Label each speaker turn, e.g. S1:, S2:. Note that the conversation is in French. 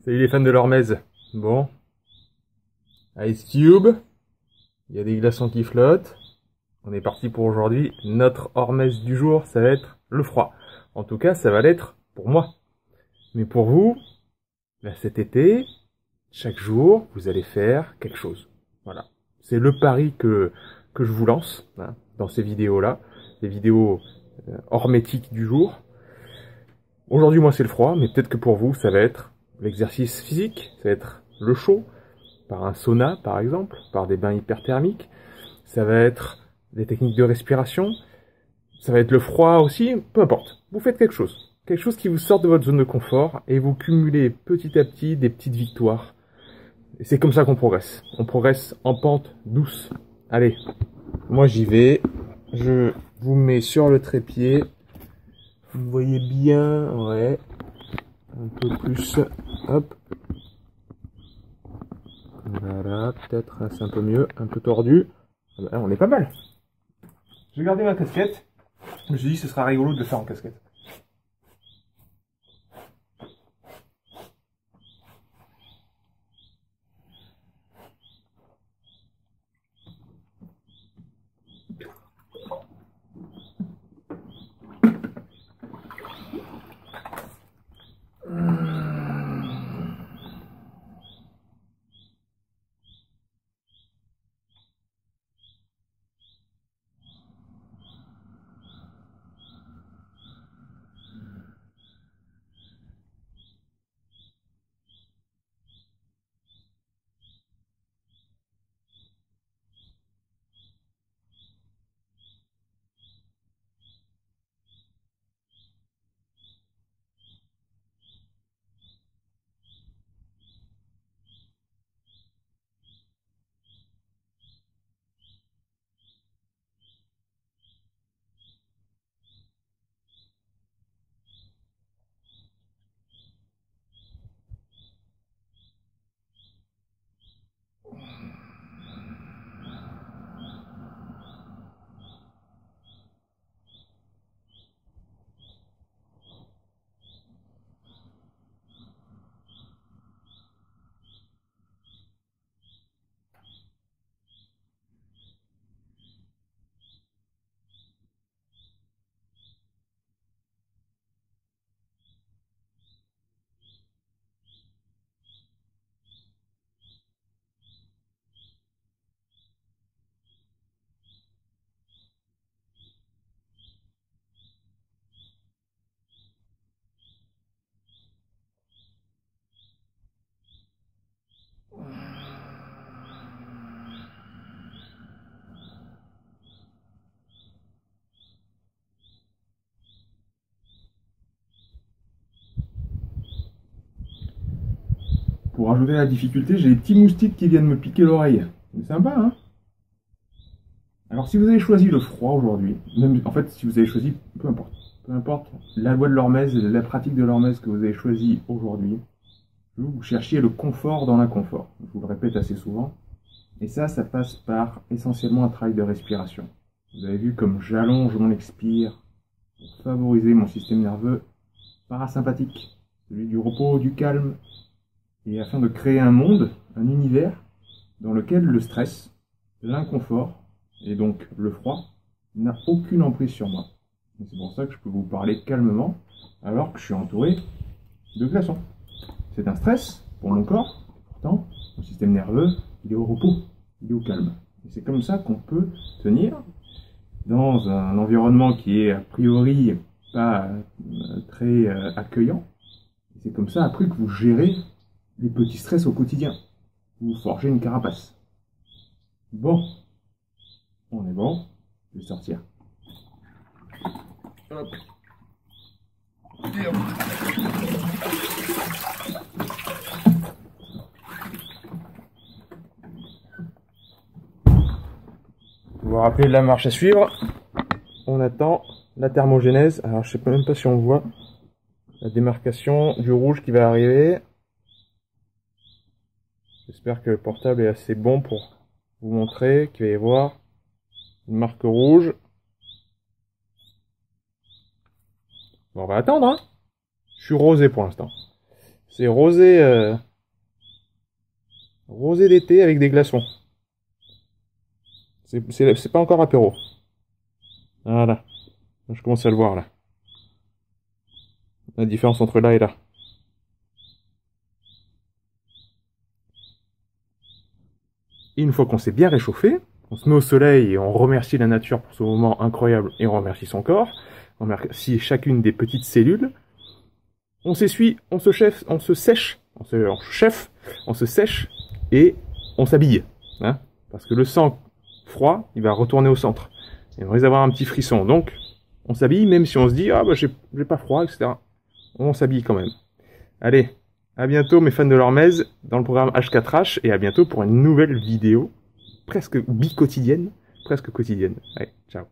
S1: Salut les fans de l'Hormèse. Bon. Ice Cube. Il y a des glaçons qui flottent. On est parti pour aujourd'hui. Notre Hormèse du jour, ça va être le froid. En tout cas, ça va l'être pour moi. Mais pour vous, là, cet été, chaque jour, vous allez faire quelque chose. Voilà. C'est le pari que je vous lance dans ces vidéos-là. Les vidéos hormétiques du jour. Aujourd'hui, moi, c'est le froid, mais peut-être que pour vous, ça va être l'exercice physique, ça va être le chaud, par un sauna, par exemple, par des bains hyperthermiques. Ça va être des techniques de respiration. Ça va être le froid aussi, peu importe. Vous faites quelque chose. Quelque chose qui vous sort de votre zone de confort et vous cumulez petit à petit des petites victoires. Et c'est comme ça qu'on progresse. On progresse en pente douce. Allez, moi j'y vais. Je vous mets sur le trépied. Vous voyez bien, ouais. Un peu plus, hop. Voilà, peut-être c'est un peu mieux, un peu tordu. On est pas mal. J'ai gardé ma casquette. Je me suis dit que ce sera rigolo de le faire en casquette. Pour ajouter la difficulté, j'ai des petits moustiques qui viennent me piquer l'oreille. C'est sympa, hein? Alors si vous avez choisi le froid aujourd'hui, même en fait si vous avez choisi, peu importe la loi de l'Hormèse, la pratique de l'Hormèse que vous avez choisi aujourd'hui, vous cherchiez le confort dans l'inconfort. Je vous le répète assez souvent. Et ça passe par essentiellement un travail de respiration. Vous avez vu comme j'allonge mon expire pour favoriser mon système nerveux parasympathique, celui du repos, du calme, et afin de créer un monde, un univers, dans lequel le stress, l'inconfort, et donc le froid, n'a aucune emprise sur moi. C'est pour ça que je peux vous parler calmement, alors que je suis entouré de glaçons. C'est un stress pour mon corps, pourtant, mon système nerveux, il est au repos, il est au calme. Et c'est comme ça qu'on peut tenir dans un environnement qui est a priori pas très accueillant. Et c'est comme ça après que vous gérez les petits stress au quotidien. Vous forgez une carapace. Bon, on est bon, je vais sortir. Hop. Et hop. Vous vous rappelez de la marche à suivre. On attend la thermogénèse. Alors je sais même pas si on voit la démarcation du rouge qui va arriver. J'espère que le portable est assez bon pour vous montrer qu'il va y avoir une marque rouge. Bon, on va attendre, hein. Je suis rosé pour l'instant. C'est rosé, rosé d'été avec des glaçons. C'est pas encore apéro. Voilà. Je commence à le voir là. La différence entre là et là. Et une fois qu'on s'est bien réchauffé, on se met au soleil et on remercie la nature pour ce moment incroyable et on remercie son corps. On remercie chacune des petites cellules. On s'essuie, on se sèche, on se sèche et on s'habille. Hein, parce que le sang froid, il va retourner au centre. Et on risque d'avoir un petit frisson. Donc, on s'habille même si on se dit « Ah bah j'ai pas froid, etc. » On s'habille quand même. Allez, à bientôt mes fans de l'hormèse dans le programme H4H et à bientôt pour une nouvelle vidéo presque bi-quotidienne, presque quotidienne. Allez, ciao.